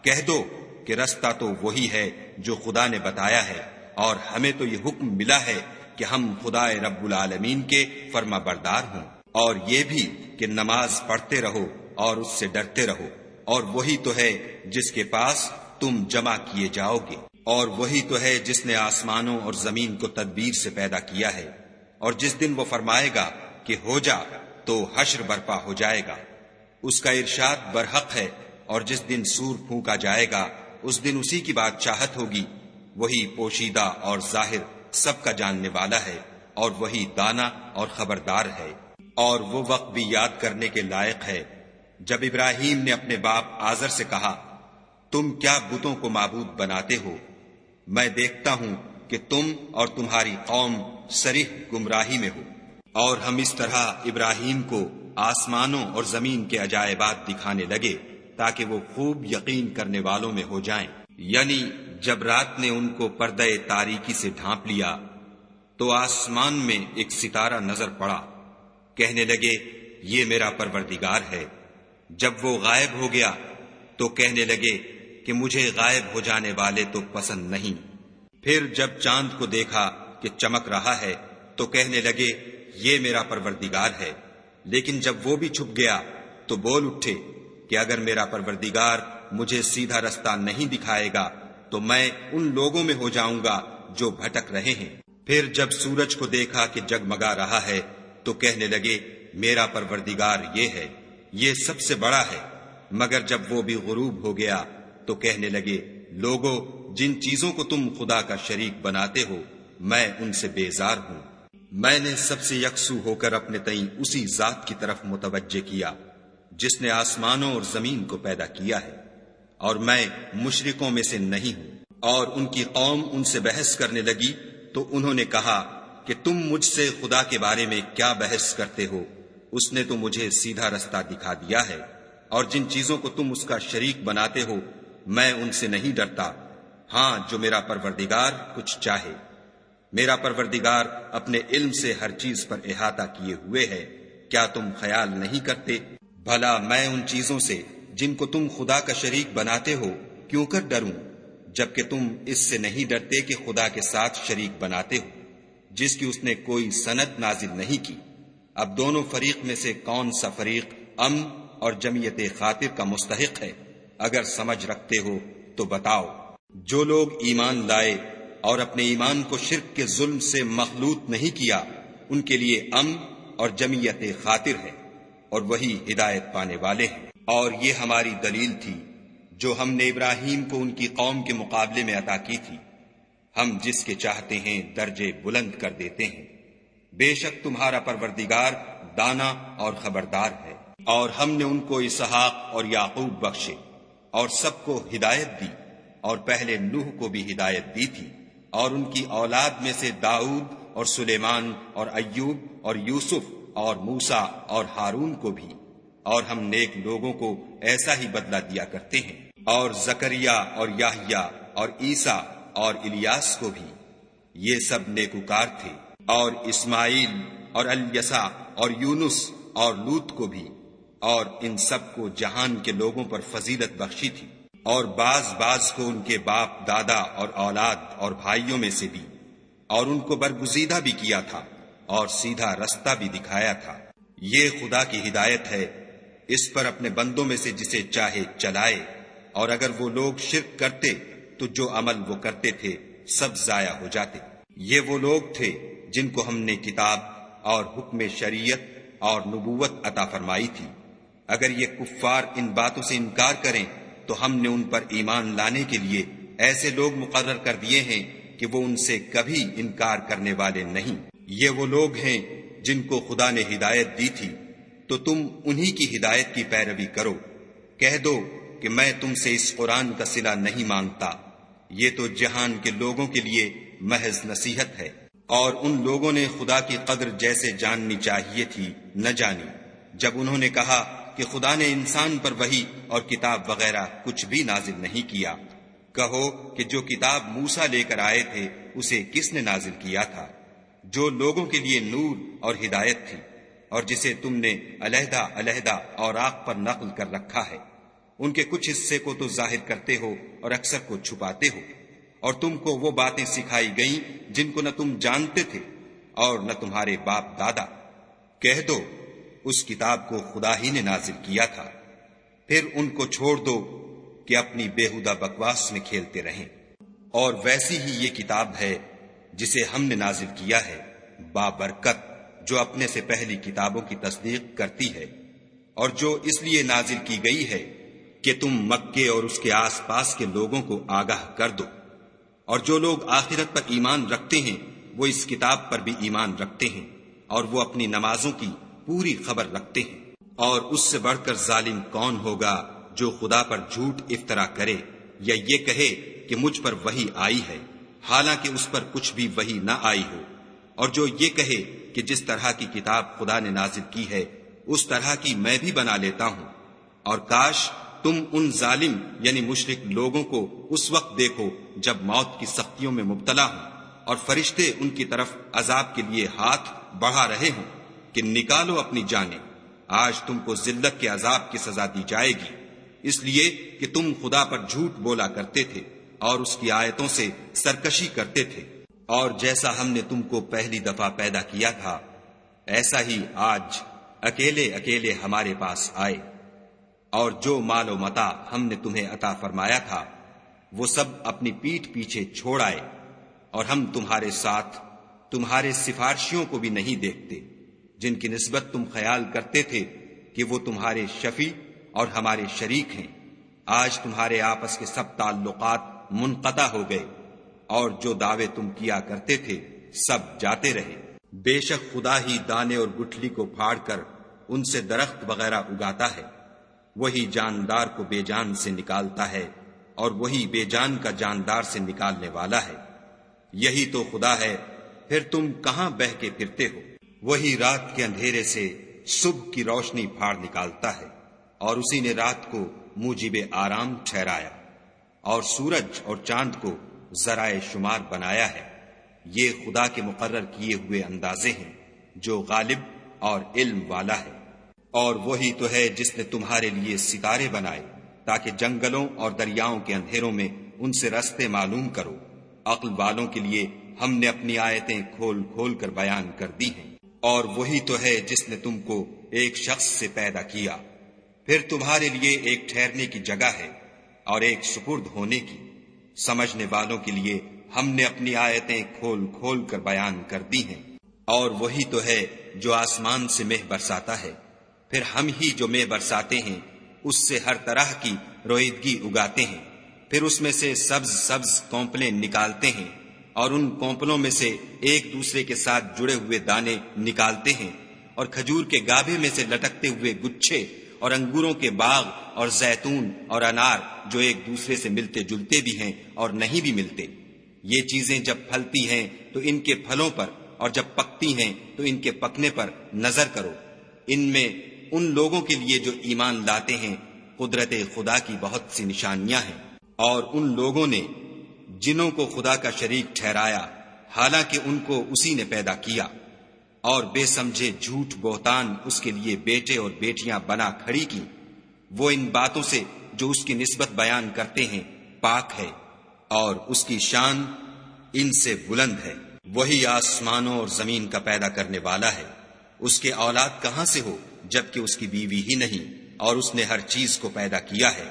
کہہ دو کہ رستہ تو وہی ہے جو خدا نے بتایا ہے، اور ہمیں تو یہ حکم ملا ہے کہ ہم خدا رب العالمین کے فرما بردار ہوں، اور یہ بھی کہ نماز پڑھتے رہو اور اس سے ڈرتے رہو، اور وہی تو ہے جس کے پاس تم جمع کیے جاؤ گے، اور وہی تو ہے جس نے آسمانوں اور زمین کو تدبیر سے پیدا کیا ہے، اور جس دن وہ فرمائے گا کہ ہو جا تو حشر برپا ہو جائے گا، اس کا ارشاد برحق ہے۔ اور جس دن سور پھونکا جائے گا اس دن اسی کی بادشاہت ہوگی، وہی پوشیدہ اور ظاہر سب کا جاننے والا ہے، اور وہی دانا اور خبردار ہے۔ اور وہ وقت بھی یاد کرنے کے لائق ہے جب ابراہیم نے اپنے باپ آزر سے کہا، تم کیا بتوں کو معبود بناتے ہو؟ میں دیکھتا ہوں کہ تم اور تمہاری قوم صریح گمراہی میں ہو۔ اور ہم اس طرح ابراہیم کو آسمانوں اور زمین کے عجائبات دکھانے لگے تاکہ وہ خوب یقین کرنے والوں میں ہو جائیں۔ یعنی جب رات نے ان کو پردہ تاریکی سے ڈھانپ لیا تو آسمان میں ایک ستارہ نظر پڑا، کہنے لگے یہ میرا پروردگار ہے۔ جب وہ غائب ہو گیا تو کہنے لگے کہ مجھے غائب ہو جانے والے تو پسند نہیں۔ پھر جب چاند کو دیکھا کہ چمک رہا ہے تو کہنے لگے یہ میرا پروردگار ہے۔ لیکن جب وہ بھی چھپ گیا تو بول اٹھے کہ اگر میرا پروردگار مجھے سیدھا رستہ نہیں دکھائے گا تو میں ان لوگوں میں ہو جاؤں گا جو بھٹک رہے ہیں۔ پھر جب سورج کو دیکھا کہ جگمگا رہا ہے تو کہنے لگے میرا پروردگار یہ ہے، یہ سب سے بڑا ہے۔ مگر جب وہ بھی غروب ہو گیا تو کہنے لگے لوگو جن چیزوں کو تم خدا کا شریک بناتے ہو میں ان سے بیزار ہوں۔ میں نے سب سے یکسو ہو کر اپنے تئیں اسی ذات کی طرف متوجہ کیا جس نے آسمانوں اور زمین کو پیدا کیا ہے، اور میں مشرکوں میں سے نہیں ہوں۔ اور ان کی قوم ان سے بحث کرنے لگی تو انہوں نے کہا کہ تم مجھ سے خدا کے بارے میں کیا بحث کرتے ہو؟ اس نے تو مجھے سیدھا رستہ دکھا دیا ہے، اور جن چیزوں کو تم اس کا شریک بناتے ہو میں ان سے نہیں ڈرتا، ہاں جو میرا پروردگار کچھ چاہے۔ میرا پروردگار اپنے علم سے ہر چیز پر احاطہ کیے ہوئے ہے، کیا تم خیال نہیں کرتے؟ بھلا میں ان چیزوں سے جن کو تم خدا کا شریک بناتے ہو کیوں کر ڈروں، جبکہ تم اس سے نہیں ڈرتے کہ خدا کے ساتھ شریک بناتے ہو جس کی اس نے کوئی سند نازل نہیں کی۔ اب دونوں فریق میں سے کون سا فریق امن اور جمعیت خاطر کا مستحق ہے؟ اگر سمجھ رکھتے ہو تو بتاؤ۔ جو لوگ ایمان لائے اور اپنے ایمان کو شرک کے ظلم سے مخلوط نہیں کیا ان کے لیے امن اور جمعیت خاطر ہے، اور وہی ہدایت پانے والے ہیں۔ اور یہ ہماری دلیل تھی جو ہم نے ابراہیم کو ان کی قوم کے مقابلے میں عطا کی تھی۔ ہم جس کے چاہتے ہیں درجے بلند کر دیتے ہیں۔ بے شک تمہارا پروردگار دانا اور خبردار ہے۔ اور ہم نے ان کو اسحاق اور یعقوب بخشے اور سب کو ہدایت دی، اور پہلے نوح کو بھی ہدایت دی تھی، اور ان کی اولاد میں سے داؤد اور سلیمان اور ایوب اور یوسف اور موسیٰ اور ہارون کو بھی، اور ہم نیک لوگوں کو ایسا ہی بدلہ دیا کرتے ہیں۔ اور زکریا اور یحییٰ اور عیسیٰ اور الیاس کو بھی، یہ سب نیکوکار تھے، اور اسماعیل اور الیسع اور یونس اور لوط کو بھی، اور ان سب کو جہان کے لوگوں پر فضیلت بخشی تھی، اور بعض کو ان کے باپ دادا اور اولاد اور بھائیوں میں سے بھی، اور ان کو برگزیدہ بھی کیا تھا اور سیدھا رستہ بھی دکھایا تھا۔ یہ خدا کی ہدایت ہے، اس پر اپنے بندوں میں سے جسے چاہے چلائے، اور اگر وہ لوگ شرک کرتے تو جو عمل وہ کرتے تھے سب ضائع ہو جاتے۔ یہ وہ لوگ تھے جن کو ہم نے کتاب اور حکم شریعت اور نبوت عطا فرمائی تھی۔ اگر یہ کفار ان باتوں سے انکار کریں تو ہم نے ان پر ایمان لانے کے لیے ایسے لوگ مقرر کر دیے ہیں کہ وہ ان سے کبھی انکار کرنے والے نہیں۔ یہ وہ لوگ ہیں جن کو خدا نے ہدایت دی تھی، تو تم انہی کی ہدایت کی پیروی کرو۔ کہہ دو کہ میں تم سے اس قرآن کا صلہ نہیں مانگتا، یہ تو جہان کے لوگوں کے لیے محض نصیحت ہے۔ اور ان لوگوں نے خدا کی قدر جیسے جاننی چاہیے تھی نہ جانی، جب انہوں نے کہا کہ خدا نے انسان پر وحی اور کتاب وغیرہ کچھ بھی نازل نہیں کیا۔ کہو کہ جو کتاب موسیٰ لے کر آئے تھے اسے کس نے نازل کیا تھا، جو لوگوں کے لیے نور اور ہدایت تھی، اور جسے تم نے علیحدہ علیحدہ اوراق پر نقل کر رکھا ہے۔ ان کے کچھ حصے کو تو ظاہر کرتے ہو اور اکثر کو چھپاتے ہو، اور تم کو وہ باتیں سکھائی گئیں جن کو نہ تم جانتے تھے اور نہ تمہارے باپ دادا۔ کہہ دو اس کتاب کو خدا ہی نے نازل کیا تھا، پھر ان کو چھوڑ دو کہ اپنی بیہودہ بکواس میں کھیلتے رہیں۔ اور ویسی ہی یہ کتاب ہے جسے ہم نے نازل کیا ہے، بابرکت، جو اپنے سے پہلی کتابوں کی تصدیق کرتی ہے، اور جو اس لیے نازل کی گئی ہے کہ تم مکے اور اس کے آس پاس کے لوگوں کو آگاہ کر دو۔ اور جو لوگ آخرت پر ایمان رکھتے ہیں وہ اس کتاب پر بھی ایمان رکھتے ہیں، اور وہ اپنی نمازوں کی پوری خبر رکھتے ہیں۔ اور اس سے بڑھ کر ظالم کون ہوگا جو خدا پر جھوٹ افطرا کرے یا یہ کہے کہ مجھ پر وحی آئی ہے، حالانکہ اس پر کچھ بھی وحی نہ آئی ہو، اور جو یہ کہے کہ جس طرح کی کتاب خدا نے نازل کی ہے اس طرح کی میں بھی بنا لیتا ہوں۔ اور کاش تم ان ظالم یعنی مشرک لوگوں کو اس وقت دیکھو جب موت کی سختیوں میں مبتلا ہوں، اور فرشتے ان کی طرف عذاب کے لیے ہاتھ بڑھا رہے ہوں کہ نکالو اپنی جانیں، آج تم کو ذلت کے عذاب کی سزا دی جائے گی، اس لیے کہ تم خدا پر جھوٹ بولا کرتے تھے اور اس کی آیتوں سے سرکشی کرتے تھے۔ اور جیسا ہم نے تم کو پہلی دفعہ پیدا کیا تھا ایسا ہی آج اکیلے اکیلے ہمارے پاس آئے، اور جو مال و متاع ہم نے تمہیں عطا فرمایا تھا وہ سب اپنی پیٹھ پیچھے چھوڑ آئے، اور ہم تمہارے ساتھ تمہارے سفارشیوں کو بھی نہیں دیکھتے جن کی نسبت تم خیال کرتے تھے کہ وہ تمہارے شفیع اور ہمارے شریک ہیں۔ آج تمہارے آپس کے سب تعلقات منقطع ہو گئے، اور جو دعوے تم کیا کرتے تھے سب جاتے رہے۔ بے شک خدا ہی دانے اور گٹھلی کو پھاڑ کر ان سے درخت وغیرہ اگاتا ہے، وہی جاندار کو بے جان سے نکالتا ہے، اور وہی بے جان کا جاندار سے نکالنے والا ہے۔ یہی تو خدا ہے، پھر تم کہاں بہہ کے پھرتے ہو؟ وہی رات کے اندھیرے سے صبح کی روشنی پھاڑ نکالتا ہے، اور اسی نے رات کو موجب آرام ٹھہرایا، اور سورج اور چاند کو ذرائع شمار بنایا ہے۔ یہ خدا کے مقرر کیے ہوئے اندازے ہیں جو غالب اور علم والا ہے۔ اور وہی تو ہے جس نے تمہارے لیے ستارے بنائے تاکہ جنگلوں اور دریاؤں کے اندھیروں میں ان سے رستے معلوم کرو۔ عقل والوں کے لیے ہم نے اپنی آیتیں کھول کھول کر بیان کر دی ہیں۔ اور وہی تو ہے جس نے تم کو ایک شخص سے پیدا کیا، پھر تمہارے لیے ایک ٹھہرنے کی جگہ ہے اور ایک سپرد ہونے کی۔ سمجھنے والوں کے لیے ہم نے اپنی آیتیں کھول کھول کر بیان کر دی ہیں۔ اور وہی تو ہے جو آسمان سے مہ برساتا ہے، پھر ہم ہی جو مہ برساتے ہیں اس سے ہر طرح کی رویدگی اگاتے ہیں، پھر اس میں سے سبز سبز کونپلیں نکالتے ہیں، اور ان کونپلوں میں سے ایک دوسرے کے ساتھ جڑے ہوئے دانے نکالتے ہیں، اور کھجور کے گابھے میں سے لٹکتے ہوئے گچھے، اور انگوروں کے باغ اور زیتون اور انار جو ایک دوسرے سے ملتے جلتے بھی ہیں اور نہیں بھی ملتے۔ یہ چیزیں جب پھلتی ہیں تو ان کے پھلوں پر، اور جب پکتی ہیں تو ان کے پکنے پر نظر کرو۔ ان میں ان لوگوں کے لیے جو ایمان لاتے ہیں قدرت خدا کی بہت سی نشانیاں ہیں، اور ان لوگوں نے جنوں کو خدا کا شریک ٹھہرایا حالانکہ ان کو اسی نے پیدا کیا، اور بے سمجھے جھوٹ بہتان اس کے لیے بیٹے اور بیٹیاں بنا کھڑی کی، وہ ان باتوں سے جو اس کی نسبت بیان کرتے ہیں پاک ہے، اور اس کی شان ان سے بلند ہے۔ وہی آسمانوں اور زمین کا پیدا کرنے والا ہے، اس کے اولاد کہاں سے ہو جبکہ اس کی بیوی ہی نہیں، اور اس نے ہر چیز کو پیدا کیا ہے،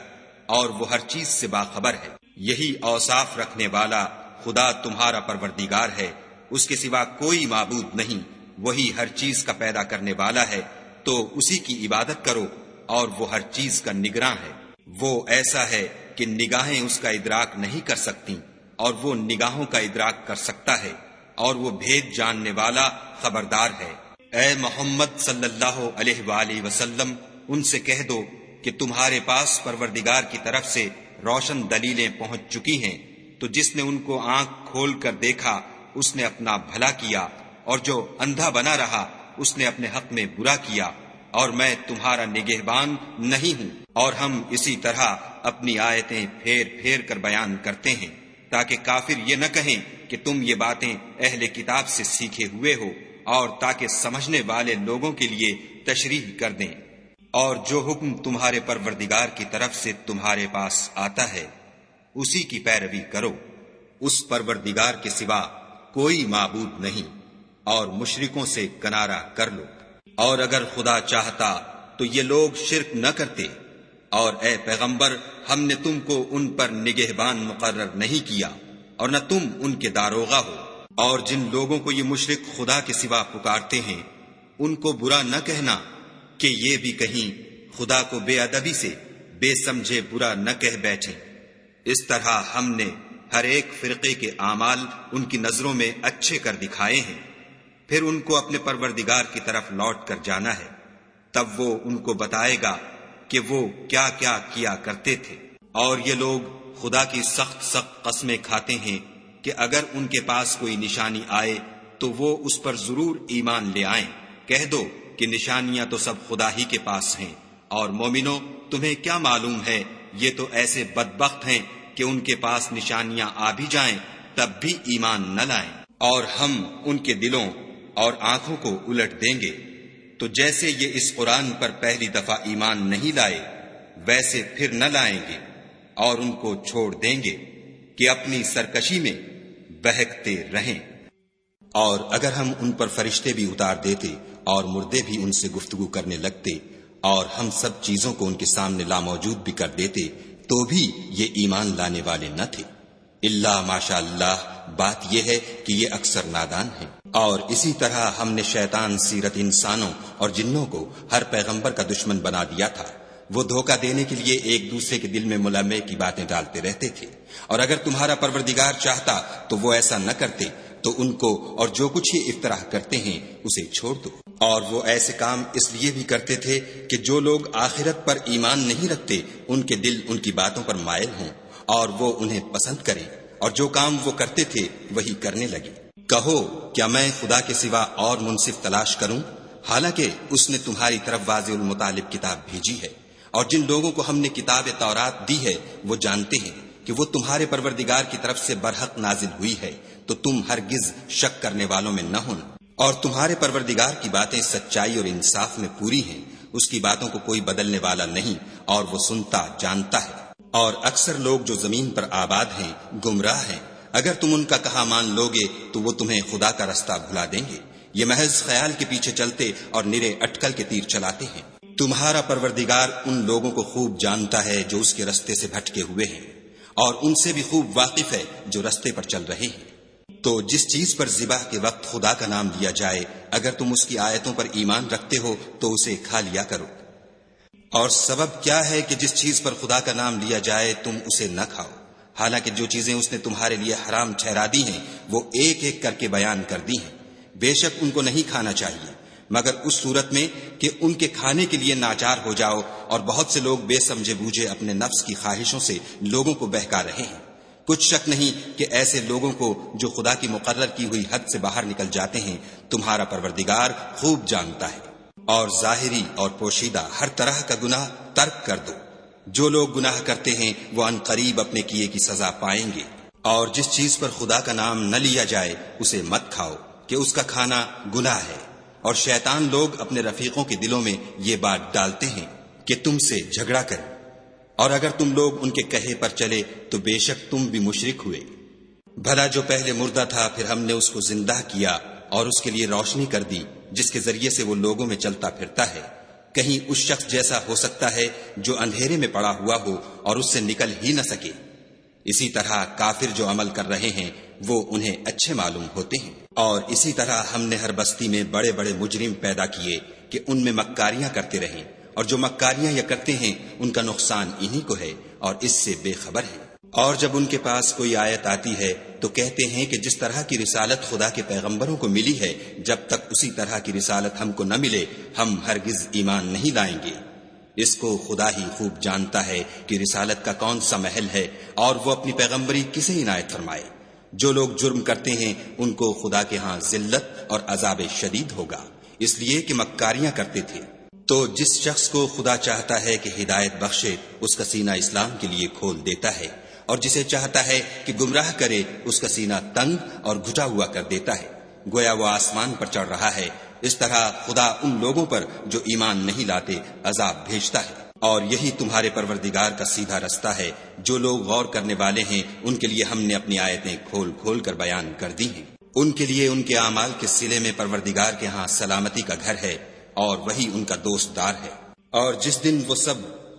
اور وہ ہر چیز سے باخبر ہے۔ یہی اوصاف رکھنے والا خدا تمہارا پروردگار ہے، اس کے سوا کوئی معبود نہیں، وہی ہر چیز کا پیدا کرنے والا ہے، تو اسی کی عبادت کرو، اور وہ ہر چیز کا نگراں ہے۔ وہ ایسا ہے کہ نگاہیں اس کا ادراک نہیں کر سکتی، اور وہ نگاہوں کا ادراک کر سکتا ہے، اور وہ بھید جاننے والا خبردار ہے۔ اے محمد صلی اللہ علیہ وآلہ وسلم، ان سے کہہ دو کہ تمہارے پاس پروردگار کی طرف سے روشن دلیلیں پہنچ چکی ہیں، تو جس نے ان کو آنکھ کھول کر دیکھا اس نے اپنا بھلا کیا، اور جو اندھا بنا رہا اس نے اپنے حق میں برا کیا، اور میں تمہارا نگہبان نہیں ہوں۔ اور ہم اسی طرح اپنی آیتیں پھیر پھیر کر بیان کرتے ہیں تاکہ کافر یہ نہ کہیں کہ تم یہ باتیں اہل کتاب سے سیکھے ہوئے ہو، اور تاکہ سمجھنے والے لوگوں کے لیے تشریح کر دیں۔ اور جو حکم تمہارے پروردگار کی طرف سے تمہارے پاس آتا ہے اسی کی پیروی کرو، اس پروردگار کے سوا کوئی معبود نہیں، اور مشرکوں سے کنارہ کر لو۔ اور اگر خدا چاہتا تو یہ لوگ شرک نہ کرتے، اور اے پیغمبر ہم نے تم کو ان پر نگہبان مقرر نہیں کیا، اور نہ تم ان کے داروغہ ہو۔ اور جن لوگوں کو یہ مشرک خدا کے سوا پکارتے ہیں ان کو برا نہ کہنا کہ یہ بھی کہیں خدا کو بے ادبی سے بے سمجھے برا نہ کہہ بیٹھیں۔ اس طرح ہم نے ہر ایک فرقے کے اعمال ان کی نظروں میں اچھے کر دکھائے ہیں، پھر ان کو اپنے پروردگار کی طرف لوٹ کر جانا ہے، تب وہ ان کو بتائے گا کہ وہ کیا کیا کیا کرتے تھے۔ اور یہ لوگ خدا کی سخت سخت قسمیں کھاتے ہیں کہ اگر ان کے پاس کوئی نشانی آئے تو وہ اس پر ضرور ایمان لے آئیں۔ کہہ دو کہ نشانیاں تو سب خدا ہی کے پاس ہیں، اور مومنو تمہیں کیا معلوم ہے یہ تو ایسے بدبخت ہیں کہ ان کے پاس نشانیاں آ بھی جائیں تب بھی ایمان نہ لائیں۔ اور ہم ان کے دلوں اور آنکھوں کو الٹ دیں گے، تو جیسے یہ اس قرآن پر پہلی دفعہ ایمان نہیں لائے ویسے پھر نہ لائیں گے، اور ان کو چھوڑ دیں گے کہ اپنی سرکشی میں بہکتے رہیں۔ اور اگر ہم ان پر فرشتے بھی اتار دیتے اور مردے بھی ان سے گفتگو کرنے لگتے اور ہم سب چیزوں کو ان کے سامنے لاموجود بھی کر دیتے تو بھی یہ ایمان لانے والے نہ تھے، الا ماشاء اللہ۔ بات یہ ہے کہ یہ اکثر نادان ہیں۔ اور اسی طرح ہم نے شیطان سیرت انسانوں اور جنوں کو ہر پیغمبر کا دشمن بنا دیا تھا، وہ دھوکہ دینے کے لیے ایک دوسرے کے دل میں ملمے کی باتیں ڈالتے رہتے تھے، اور اگر تمہارا پروردگار چاہتا تو وہ ایسا نہ کرتے، تو ان کو اور جو کچھ یہ افطراح کرتے ہیں اسے چھوڑ دو۔ اور وہ ایسے کام اس لیے بھی کرتے تھے کہ جو لوگ آخرت پر ایمان نہیں رکھتے ان کے دل ان کی باتوں پر مائل ہوں اور وہ انہیں پسند کریں، اور جو کام وہ کرتے تھے وہی کرنے لگے۔ کہو کیا میں خدا کے سوا اور منصف تلاش کروں، حالانکہ اس نے تمہاری طرف واضح المطالب کتاب بھیجی ہے، اور جن لوگوں کو ہم نے کتاب تورات دی ہے وہ جانتے ہیں کہ وہ تمہارے پروردگار کی طرف سے برحق نازل ہوئی ہے، تو تم ہرگز شک کرنے والوں میں نہ ہونا۔ اور تمہارے پروردگار کی باتیں سچائی اور انصاف میں پوری ہیں، اس کی باتوں کو کوئی بدلنے والا نہیں، اور وہ سنتا جانتا ہے۔ اور اکثر لوگ جو زمین پر آباد ہیں گمراہ ہیں، اگر تم ان کا کہا مان لوگے تو وہ تمہیں خدا کا رستہ بھلا دیں گے، یہ محض خیال کے پیچھے چلتے اور نرے اٹکل کے تیر چلاتے ہیں۔ تمہارا پروردگار ان لوگوں کو خوب جانتا ہے جو اس کے رستے سے بھٹکے ہوئے ہیں، اور ان سے بھی خوب واقف ہے جو رستے پر چل رہے ہیں۔ تو جس چیز پر ذبح کے وقت خدا کا نام لیا جائے اگر تم اس کی آیتوں پر ایمان رکھتے ہو تو اسے کھا لیا کرو۔ اور سبب کیا ہے کہ جس چیز پر خدا کا نام لیا جائے تم اسے نہ کھاؤ، حالانکہ جو چیزیں اس نے تمہارے لیے حرام ٹھہرا دی ہیں وہ ایک ایک کر کے بیان کر دی ہیں۔ بے شک ان کو نہیں کھانا چاہیے مگر اس صورت میں کہ ان کے کھانے کے لیے ناچار ہو جاؤ، اور بہت سے لوگ بے سمجھے بوجھے اپنے نفس کی خواہشوں سے لوگوں کو بہکا رہے ہیں۔ کچھ شک نہیں کہ ایسے لوگوں کو جو خدا کی مقرر کی ہوئی حد سے باہر نکل جاتے ہیں تمہارا پروردگار خوب جانتا ہے۔ اور ظاہری اور پوشیدہ ہر طرح کا گناہ ترک کر دو۔ جو لوگ گناہ کرتے ہیں وہ ان قریب اپنے کیے کی سزا پائیں گے۔ اور جس چیز پر خدا کا نام نہ لیا جائے اسے مت کھاؤ کہ اس کا کھانا گناہ ہے، اور شیطان لوگ اپنے رفیقوں کے دلوں میں یہ بات ڈالتے ہیں کہ تم سے جھگڑا کریں، اور اگر تم لوگ ان کے کہے پر چلے تو بے شک تم بھی مشرک ہوئے۔ بھلا جو پہلے مردہ تھا پھر ہم نے اس کو زندہ کیا اور اس کے لیے روشنی کر دی جس کے ذریعے سے وہ لوگوں میں چلتا پھرتا ہے، کہیں اس شخص جیسا ہو سکتا ہے جو اندھیرے میں پڑا ہوا ہو اور اس سے نکل ہی نہ سکے۔ اسی طرح کافر جو عمل کر رہے ہیں وہ انہیں اچھے معلوم ہوتے ہیں۔ اور اسی طرح ہم نے ہر بستی میں بڑے بڑے مجرم پیدا کیے کہ ان میں مکاریاں کرتے رہیں، اور جو مکاریاں یہ کرتے ہیں ان کا نقصان انہی کو ہے اور اس سے بے خبر ہے۔ اور جب ان کے پاس کوئی آیت آتی ہے تو کہتے ہیں کہ جس طرح کی رسالت خدا کے پیغمبروں کو ملی ہے جب تک اسی طرح کی رسالت ہم کو نہ ملے ہم ہرگز ایمان نہیں لائیں گے۔ اس کو خدا ہی خوب جانتا ہے کہ رسالت کا کون سا محل ہے اور وہ اپنی پیغمبری کسے عنایت فرمائے۔ جو لوگ جرم کرتے ہیں ان کو خدا کے ہاں ذلت اور عذاب شدید ہوگا، اس لیے کہ مکاریاں کرتے تھے۔ تو جس شخص کو خدا چاہتا ہے کہ ہدایت بخشے اس کا سینہ اسلام کے لیے کھول دیتا ہے، اور جسے چاہتا ہے کہ گمراہ کرے اس کا سینہ تنگ اور گھٹا ہوا کر دیتا ہے، گویا وہ آسمان پر چڑھ رہا ہے۔ اس طرح خدا ان لوگوں پر جو ایمان نہیں لاتے عذاب بھیجتا ہے۔ اور یہی تمہارے پروردگار کا سیدھا رستہ ہے۔ جو لوگ غور کرنے والے ہیں ان کے لیے ہم نے اپنی آیتیں کھول کھول کر بیان کر دی ہیں۔ ان کے لیے ان کے اعمال کے صلے میں پروردگار کے ہاں سلامتی کا گھر ہے، اور وہی ان کا دوست دار ہے۔ اور جس دن وہ سب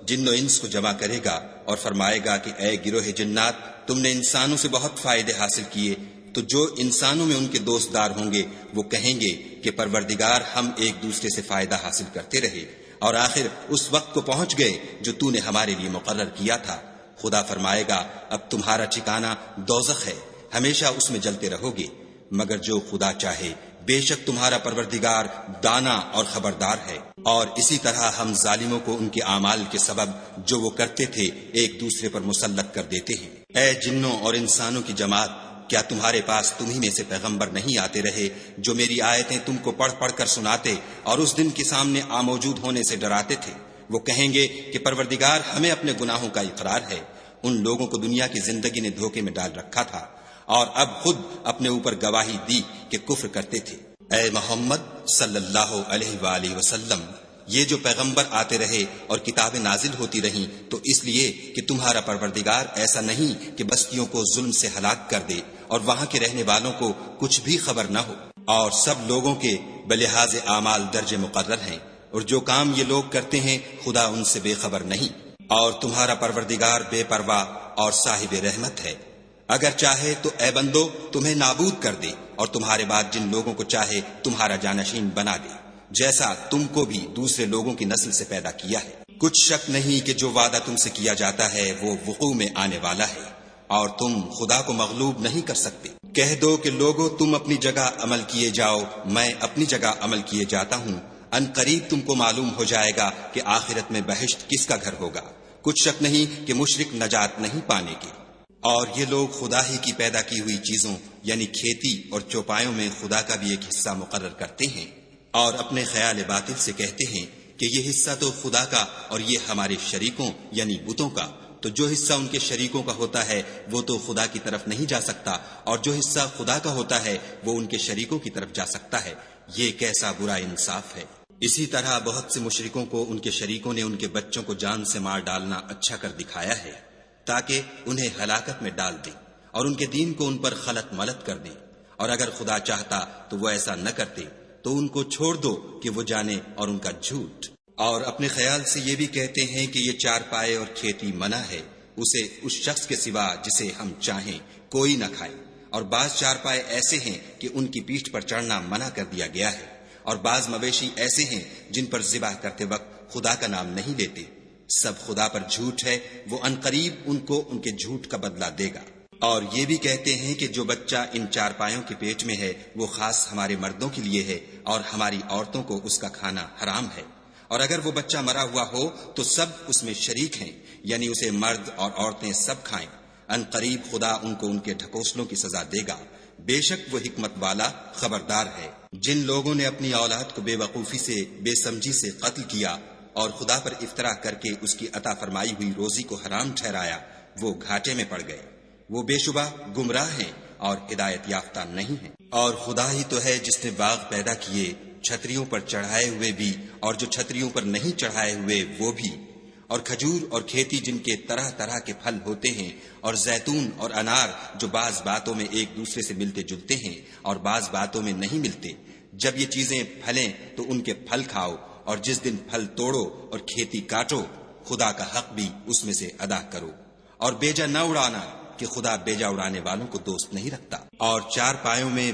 جن و انس کو جمع کرے گا اور فرمائے گا کہ اے گروہ جنات، تم نے انسانوں سے بہت فائدے حاصل کیے، تو جو انسانوں میں ان کے دوست دار ہوں گے وہ کہیں گے کہ پروردگار ہم ایک دوسرے سے فائدہ حاصل کرتے رہے، اور آخر اس وقت کو پہنچ گئے جو تو نے ہمارے لیے مقرر کیا تھا۔ خدا فرمائے گا اب تمہارا ٹھکانہ دوزخ ہے، ہمیشہ اس میں جلتے رہو گے، مگر جو خدا چاہے، بے شک تمہارا پروردگار دانا اور خبردار ہے۔ اور اسی طرح ہم ظالموں کو ان کے اعمال کے سبب جو وہ کرتے تھے ایک دوسرے پر مسلط کر دیتے ہیں۔ اے جنوں اور انسانوں کی جماعت، کیا تمہارے پاس تمہیں میں سے پیغمبر نہیں آتے رہے جو میری آیتیں تم کو پڑھ پڑھ کر سناتے اور اس دن کے سامنے موجود ہونے سے ڈراتے تھے؟ وہ کہیں گے کہ پروردگار ہمیں اپنے گناہوں کا اقرار ہے، ان لوگوں کو دنیا کی زندگی نے دھوکے میں ڈال رکھا تھا اور اب خود اپنے اوپر گواہی دی کہ کفر کرتے تھے۔ اے محمد صلی اللہ علیہ وآلہ وسلم، یہ جو پیغمبر آتے رہے اور کتابیں نازل ہوتی رہیں تو اس لیے کہ تمہارا پروردگار ایسا نہیں کہ بستیوں کو ظلم سے ہلاک کر دے اور وہاں کے رہنے والوں کو کچھ بھی خبر نہ ہو، اور سب لوگوں کے بلحاظ اعمال درجے مقرر ہیں، اور جو کام یہ لوگ کرتے ہیں خدا ان سے بے خبر نہیں۔ اور تمہارا پروردگار بے پرواہ اور صاحب رحمت ہے، اگر چاہے تو اے بندو تمہیں نابود کر دے اور تمہارے بعد جن لوگوں کو چاہے تمہارا جانشین بنا دے، جیسا تم کو بھی دوسرے لوگوں کی نسل سے پیدا کیا ہے۔ کچھ شک نہیں کہ جو وعدہ تم سے کیا جاتا ہے وہ وقوع میں آنے والا ہے، اور تم خدا کو مغلوب نہیں کر سکتے۔ کہہ دو کہ لوگو تم اپنی جگہ عمل کیے جاؤ، میں اپنی جگہ عمل کیے جاتا ہوں، ان قریب تم کو معلوم ہو جائے گا کہ آخرت میں بہشت کس کا گھر ہوگا۔ کچھ شک نہیں کہ مشرک نجات نہیں پانے کے۔ اور یہ لوگ خدا ہی کی پیدا کی ہوئی چیزوں یعنی کھیتی اور چوپایوں میں خدا کا بھی ایک حصہ مقرر کرتے ہیں، اور اپنے خیال باطل سے کہتے ہیں کہ یہ حصہ تو خدا کا اور یہ ہمارے شریکوں یعنی بتوں کا، تو جو حصہ ان کے شریکوں کا ہوتا ہے وہ تو خدا کی طرف نہیں جا سکتا، اور جو حصہ خدا کا ہوتا ہے وہ ان کے شریکوں کی طرف جا سکتا ہے۔ یہ کیسا برا انصاف ہے۔ اسی طرح بہت سے مشرکوں کو ان کے شریکوں نے ان کے بچوں کو جان سے مار ڈالنا اچھا کر دکھایا ہے تاکہ انہیں ہلاکت میں ڈال دیں اور ان کے دین کو ان پر خلط ملط کر دیں، اور اگر خدا چاہتا تو وہ ایسا نہ کرتے، تو ان کو چھوڑ دو کہ وہ جانے اور ان کا جھوٹ۔ اور اپنے خیال سے یہ بھی کہتے ہیں کہ یہ چار پائے اور کھیتی منع ہے، اسے اس شخص کے سوا جسے ہم چاہیں کوئی نہ کھائے، اور بعض چار پائے ایسے ہیں کہ ان کی پیٹھ پر چڑھنا منع کر دیا گیا ہے، اور بعض مویشی ایسے ہیں جن پر ذبح کرتے وقت خدا کا نام نہیں لیتے، سب خدا پر جھوٹ ہے، وہ عنقریب ان کو ان کے جھوٹ کا بدلہ دے گا۔ اور یہ بھی کہتے ہیں کہ جو بچہ ان چارپایوں کے پیٹ میں ہے وہ خاص ہمارے مردوں کے لیے ہے اور ہماری عورتوں کو اس کا کھانا حرام ہے، اور اگر وہ بچہ مرا ہوا ہو تو سب اس میں شریک ہیں، یعنی اسے مرد اور عورتیں سب کھائیں۔ عنقریب خدا ان کو ان کے ڈھکوسلوں کی سزا دے گا، بے شک وہ حکمت والا خبردار ہے۔ جن لوگوں نے اپنی اولاد کو بے وقوفی سے، بے سمجھی سے قتل کیا اور خدا پر افطرا کر کے اس کی عطا فرمائی ہوئی روزی کو حرام ٹھہرایا، وہ گھاٹے میں پڑ گئے، وہ بے شبہ گمراہ ہیں اور ہدایت یافتہ نہیں ہیں۔ اور خدا ہی تو ہے جس نے باغ پیدا کیے، چھتریوں پر چڑھائے ہوئے بھی اور جو چھتریوں پر نہیں چڑھائے ہوئے وہ بھی، اور کھجور اور کھیتی جن کے طرح طرح کے پھل ہوتے ہیں، اور زیتون اور انار جو بعض باتوں میں ایک دوسرے سے ملتے جلتے ہیں اور بعض باتوں میں نہیں ملتے۔ جب یہ چیزیں پھلیں تو ان کے پھل کھاؤ، اور جس دن پھل توڑو اور کھیتی کاٹو، خدا کا حق بھی اس میں سے ادا کرو، اور بیجا نہ اڑانا کہ خدا بیجا اڑانے والوں کو دوست نہیں رکھتا۔ اور چار پایوں میں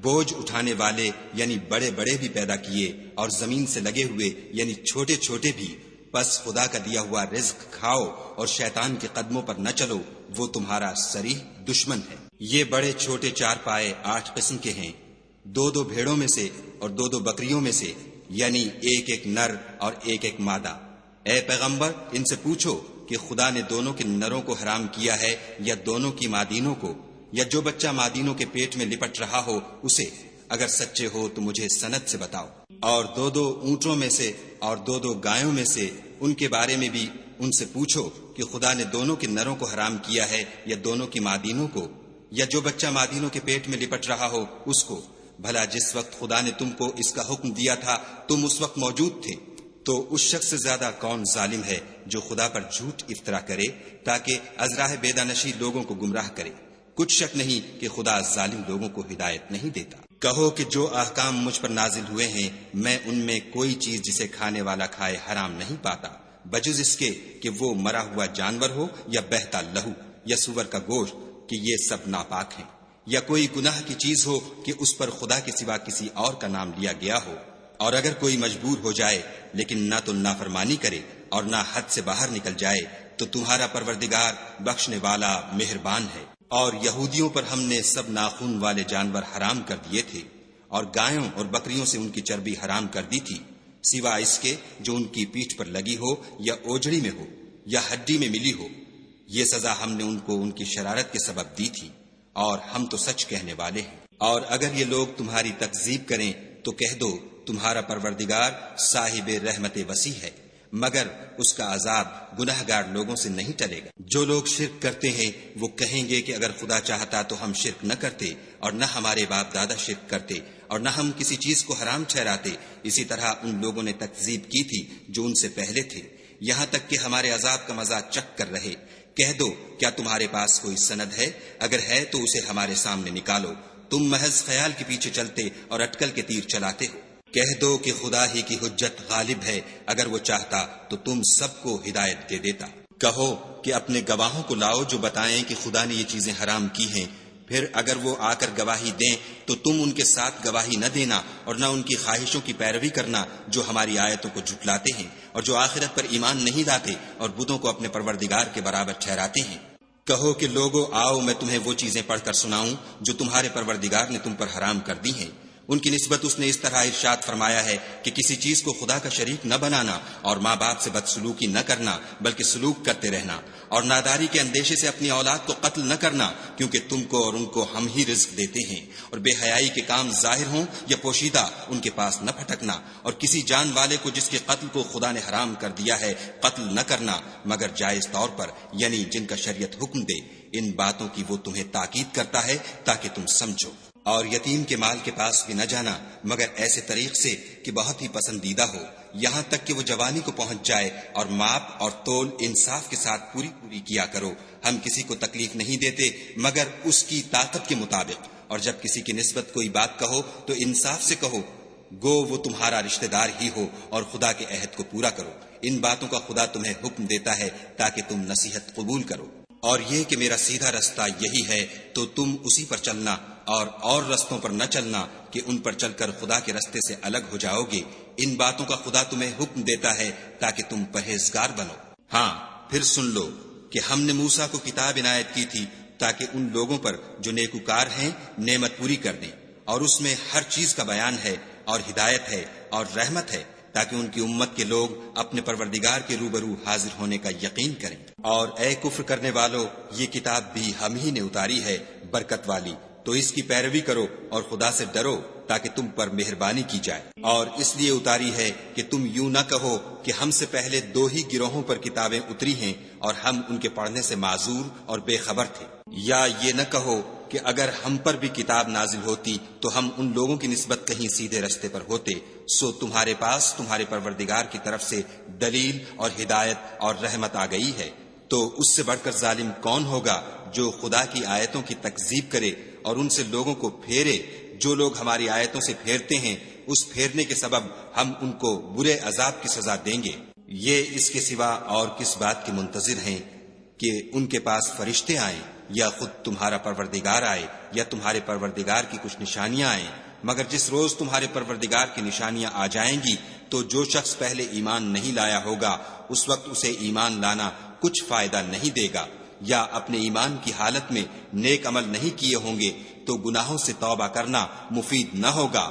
بوجھ اٹھانے والے یعنی بڑے بڑے بھی پیدا کیے، اور زمین سے لگے ہوئے یعنی چھوٹے چھوٹے بھی، بس خدا کا دیا ہوا رزق کھاؤ اور شیطان کے قدموں پر نہ چلو، وہ تمہارا صریح دشمن ہے۔ یہ بڑے چھوٹے چار پائے 8 قسم کے ہیں، 2 بھیڑوں میں سے اور 2 بکریوں میں سے، یعنی ایک نر اور ایک مادہ۔ اے پیغمبر ان سے پوچھو کہ خدا نے دونوں کے نروں کو حرام کیا ہے یا دونوں کی مادینوں کو، یا جو بچہ مادینوں کے پیٹ میں لپٹ رہا ہو اسے؟ اگر سچے ہو تو مجھے سند سے بتاؤ۔ اور 2 اونٹوں میں سے اور 2 گایوں میں سے، ان کے بارے میں بھی ان سے پوچھو کہ خدا نے دونوں کے نروں کو حرام کیا ہے یا دونوں کی مادینوں کو، یا جو بچہ مادینوں کے پیٹ میں لپٹ رہا ہو اس کو؟ بھلا جس وقت خدا نے تم کو اس کا حکم دیا تھا تم اس وقت موجود تھے؟ تو اس شخص سے زیادہ کون ظالم ہے جو خدا پر جھوٹ افطرا کرے تاکہ از راہ بیدانشی لوگوں کو گمراہ کرے؟ کچھ شک نہیں کہ خدا ظالم لوگوں کو ہدایت نہیں دیتا۔ کہو کہ جو احکام مجھ پر نازل ہوئے ہیں میں ان میں کوئی چیز جسے کھانے والا کھائے حرام نہیں پاتا، بجز اس کے کہ وہ مرا ہوا جانور ہو یا بہتا لہو یا سور کا گوشت، کہ یہ سب ناپاک ہیں، یا کوئی گناہ کی چیز ہو کہ اس پر خدا کے سوا کسی اور کا نام لیا گیا ہو۔ اور اگر کوئی مجبور ہو جائے لیکن نہ تو نافرمانی کرے اور نہ حد سے باہر نکل جائے تو تمہارا پروردگار بخشنے والا مہربان ہے۔ اور یہودیوں پر ہم نے سب ناخون والے جانور حرام کر دیے تھے، اور گایوں اور بکریوں سے ان کی چربی حرام کر دی تھی، سوا اس کے جو ان کی پیٹھ پر لگی ہو یا اوجڑی میں ہو یا ہڈی میں ملی ہو۔ یہ سزا ہم نے ان کو ان کی شرارت کے سبب دی تھی، اور ہم تو سچ کہنے والے ہیں۔ اور اگر یہ لوگ تمہاری تکذیب کریں تو کہہ دو تمہارا پروردگار صاحب رحمت وسیع ہے، مگر اس کا عذاب گناہگار لوگوں سے نہیں ٹلے گا۔ جو لوگ شرک کرتے ہیں وہ کہیں گے کہ اگر خدا چاہتا تو ہم شرک نہ کرتے، اور نہ ہمارے باپ دادا شرک کرتے، اور نہ ہم کسی چیز کو حرام ٹھہراتے۔ اسی طرح ان لوگوں نے تکذیب کی تھی جو ان سے پہلے تھے، یہاں تک کہ ہمارے عذاب کا مزہ چکھ کر رہے۔ کہہ دو کیا تمہارے پاس کوئی سند ہے؟ اگر ہے تو اسے ہمارے سامنے نکالو، تم محض خیال کے پیچھے چلتے اور اٹکل کے تیر چلاتے ہو۔ کہہ دو کہ خدا ہی کی حجت غالب ہے، اگر وہ چاہتا تو تم سب کو ہدایت دے دیتا۔ کہو کہ اپنے گواہوں کو لاؤ جو بتائیں کہ خدا نے یہ چیزیں حرام کی ہیں، پھر اگر وہ آ کر گواہی دیں تو تم ان کے ساتھ گواہی نہ دینا اور نہ ان کی خواہشوں کی پیروی کرنا جو ہماری آیتوں کو جھٹلاتے ہیں اور جو آخرت پر ایمان نہیں لاتے اور بتوں کو اپنے پروردگار کے برابر ٹھہراتے ہیں۔ کہو کہ لوگو آؤ میں تمہیں وہ چیزیں پڑھ کر سناؤں جو تمہارے پروردگار نے تم پر حرام کر دی ہیں۔ ان کی نسبت اس نے اس طرح ارشاد فرمایا ہے کہ کسی چیز کو خدا کا شریک نہ بنانا، اور ماں باپ سے بدسلوکی نہ کرنا بلکہ سلوک کرتے رہنا، اور ناداری کے اندیشے سے اپنی اولاد کو قتل نہ کرنا، کیونکہ تم کو اور ان کو ہم ہی رزق دیتے ہیں، اور بے حیائی کے کام ظاہر ہوں یا پوشیدہ ان کے پاس نہ پھٹکنا، اور کسی جان والے کو جس کے قتل کو خدا نے حرام کر دیا ہے قتل نہ کرنا مگر جائز طور پر، یعنی جن کا شریعت حکم دے۔ ان باتوں کی وہ تمہیں تاکید کرتا ہے تاکہ تم سمجھو۔ اور یتیم کے مال کے پاس بھی نہ جانا مگر ایسے طریق سے کہ بہت ہی پسندیدہ ہو، یہاں تک کہ وہ جوانی کو پہنچ جائے، اور ماپ اور تول انصاف کے ساتھ پوری کیا کرو۔ ہم کسی کو تکلیف نہیں دیتے مگر اس کی طاقت کے مطابق، اور جب کسی کی نسبت کوئی بات کہو تو انصاف سے کہو، گو وہ تمہارا رشتہ دار ہی ہو، اور خدا کے عہد کو پورا کرو۔ ان باتوں کا خدا تمہیں حکم دیتا ہے تاکہ تم نصیحت قبول کرو۔ اور یہ کہ میرا سیدھا رستہ یہی ہے تو تم اسی پر چلنا، اور رستوں پر نہ چلنا کہ ان پر چل کر خدا کے رستے سے الگ ہو جاؤ گے۔ ان باتوں کا خدا تمہیں حکم دیتا ہے تاکہ تم پرہیزگار بنو۔ ہاں پھر سن لو کہ ہم نے موسیٰ کو کتاب عنایت کی تھی تاکہ ان لوگوں پر جو نیکوکار ہیں نعمت پوری کر دیں، اور اس میں ہر چیز کا بیان ہے اور ہدایت ہے اور رحمت ہے، تاکہ ان کی امت کے لوگ اپنے پروردگار کے روبرو حاضر ہونے کا یقین کریں۔ اور اے کفر کرنے والو، یہ کتاب بھی ہم ہی نے اتاری ہے برکت والی، تو اس کی پیروی کرو اور خدا سے ڈرو تاکہ تم پر مہربانی کی جائے۔ اور اس لیے اتاری ہے کہ تم یوں نہ کہو کہ ہم سے پہلے 2 ہی گروہوں پر کتابیں اتری ہیں اور ہم ان کے پڑھنے سے معذور اور بے خبر تھے، یا یہ نہ کہو کہ اگر ہم پر بھی کتاب نازل ہوتی تو ہم ان لوگوں کی نسبت کہیں سیدھے رستے پر ہوتے، سو تمہارے پاس تمہارے پروردگار کی طرف سے دلیل اور ہدایت اور رحمت آ گئی ہے۔ تو اس سے بڑھ کر ظالم کون ہوگا جو خدا کی آیتوں کی تکذیب کرے اور ان سے لوگوں کو پھیرے؟ جو لوگ ہماری آیتوں سے پھیرتے ہیں اس پھیرنے کے سبب ہم ان کو برے عذاب کی سزا دیں گے۔ یہ اس کے سوا اور کس بات کے منتظر ہیں کہ ان کے پاس فرشتے آئیں یا خود تمہارا پروردگار آئے یا تمہارے پروردگار کی کچھ نشانیاں آئیں؟ مگر جس روز تمہارے پروردگار کی نشانیاں آ جائیں گی تو جو شخص پہلے ایمان نہیں لایا ہوگا اس وقت اسے ایمان لانا کچھ فائدہ نہیں دے گا، یا اپنے ایمان کی حالت میں نیک عمل نہیں کیے ہوں گے تو گناہوں سے توبہ کرنا مفید نہ ہوگا۔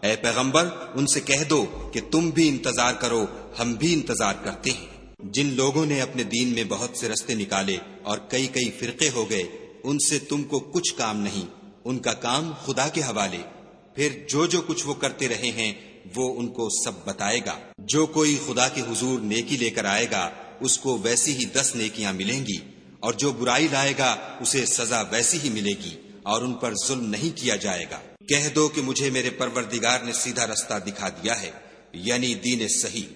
اے پیغمبر ان سے کہہ دو کہ تم بھی انتظار کرو، ہم بھی انتظار کرتے ہیں۔ جن لوگوں نے اپنے دین میں بہت سے رستے نکالے اور کئی فرقے ہو گئے، ان سے تم کو کچھ کام نہیں، ان کا کام خدا کے حوالے۔ پھر جو کچھ وہ کرتے رہے ہیں وہ ان کو سب بتائے گا۔ جو کوئی خدا کے حضور نیکی لے کر آئے گا اس کو ویسی ہی 10 نیکیاں ملیں گی، اور جو برائی لائے گا اسے سزا ویسی ہی ملے گی، اور ان پر ظلم نہیں کیا جائے گا۔ کہہ دو کہ مجھے میرے پروردگار نے سیدھا رستہ دکھا دیا ہے، یعنی دین صحیح،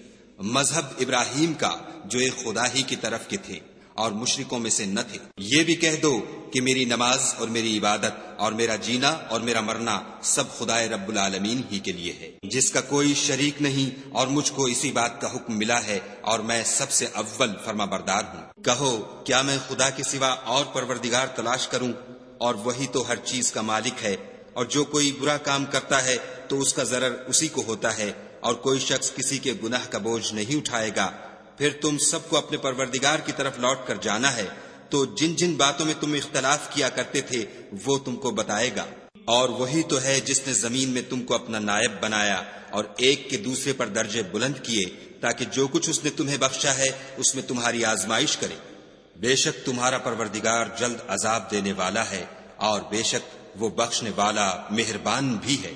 مذہب ابراہیم کا جو ایک خدا ہی کی طرف کے تھے اور مشرکوں میں سے نہ تھے۔ یہ بھی کہہ دو کہ میری نماز اور میری عبادت اور میرا جینا اور میرا مرنا سب خدائے رب العالمین ہی کے لیے ہے، جس کا کوئی شریک نہیں، اور مجھ کو اسی بات کا حکم ملا ہے اور میں سب سے اول فرما بردار ہوں۔ کہو کیا میں خدا کے سوا اور پروردگار تلاش کروں؟ اور وہی تو ہر چیز کا مالک ہے، اور جو کوئی برا کام کرتا ہے تو اس کا ضرر اسی کو ہوتا ہے، اور کوئی شخص کسی کے گناہ کا بوجھ نہیں اٹھائے گا۔ پھر تم سب کو اپنے پروردگار کی طرف لوٹ کر جانا ہے، تو جن باتوں میں تم اختلاف کیا کرتے تھے وہ تم کو بتائے گا۔ اور وہی تو ہے جس نے زمین میں تم کو اپنا نائب بنایا اور ایک کے دوسرے پر درجے بلند کیے، تاکہ جو کچھ اس نے تمہیں بخشا ہے اس میں تمہاری آزمائش کرے۔ بے شک تمہارا پروردگار جلد عذاب دینے والا ہے، اور بے شک وہ بخشنے والا مہربان بھی ہے۔